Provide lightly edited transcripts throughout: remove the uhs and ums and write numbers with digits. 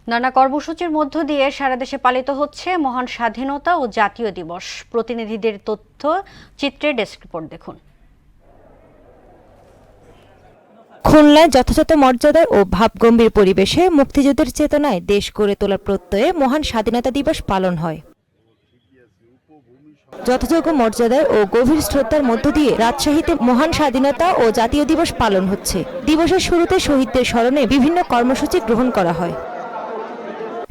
নানা কর্মসূচির মধ্য দিয়ে সারা দেশে পালিত হচ্ছে মহান স্বাধীনতা ও জাতীয় দিবস। প্রতিনিধিদের তথ্য চিত্রে ডেস্ক রিপোর্ট দেখুন। খুলনায় যথাযথ মর্যাদায় ও ভাবগম্ভীর পরিবেশে মুক্তিযুদ্ধের চেতনায় দেশ গড়ে তোলার প্রত্যয়ে মহান স্বাধীনতা দিবস পালন হয়। যথাযোগ্য মর্যাদায় ও গভীর শ্রদ্ধার মধ্য দিয়ে রাজশাহীতে মহান স্বাধীনতা ও জাতীয় দিবস পালন হচ্ছে। দিবসের শুরুতে শহীদদের স্মরণে বিভিন্ন কর্মসূচি গ্রহণ করা হয়।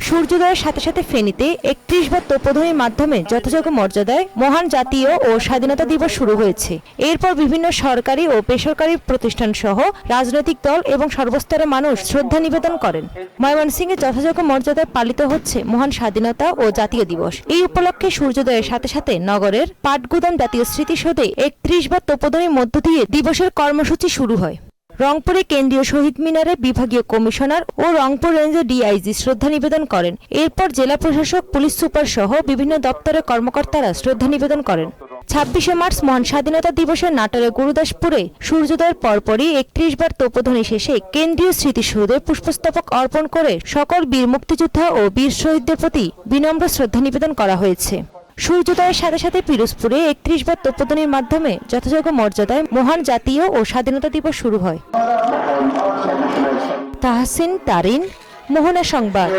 সূর্যোদয়ের সাথে সাথে ফেনীতে ৩১ বার তোপধ্বনির মাধ্যমে যথাযোগ্য মর্যাদায় মহান জাতীয় ও স্বাধীনতা দিবস শুরু হয়েছে। এরপর বিভিন্ন সরকারি ও বেসরকারি প্রতিষ্ঠান সহ রাজনৈতিক দল এবং সর্বস্তরের মানুষ শ্রদ্ধা নিবেদন করেন। ময়মনসিংহে যথাযোগ্য মর্যাদায় পালিত হচ্ছে মহান স্বাধীনতা ও জাতীয় দিবস। এই উপলক্ষে সূর্যোদয়ের সাথে সাথে নগরের পাটগুদাম জাতীয় স্মৃতিসৌধে ৩১ বার তোপধ্বনির মধ্য দিয়ে দিবসের কর্মসূচি শুরু হয়। রংপুরে কেন্দ্রীয় শহীদ মিনারে বিভাগীয় কমিশনার ও রংপুর রেঞ্জের ডিআইজি শ্রদ্ধা নিবেদন করেন। এরপর জেলা প্রশাসক, পুলিশ সুপার সহ বিভিন্ন দপ্তরের কর্মকর্তারা শ্রদ্ধা নিবেদন করেন। ২৬শে মার্চ মহান স্বাধীনতা দিবসে নাটোরের গুরুদাসপুরে সূর্যোদয়ের পরপরই ৩১ বার তোপধ্বনি শেষে কেন্দ্রীয় স্মৃতিসৌধে পুষ্পস্তবক অর্পণ করে সকল বীর মুক্তিযোদ্ধা ও বীর শহীদদের প্রতি বিনম্র শ্রদ্ধা নিবেদন করা হয়েছে। সূর্যোদয়ের সাথে সাথে পিরোজপুরে ৩১ বার তোপধ্বনির মাধ্যমে যথাযোগ্য মর্যাদায় মহান জাতীয় ও স্বাধীনতা দিবস শুরু হয়। তাহসিন তারিন, মোহনা সংবাদ।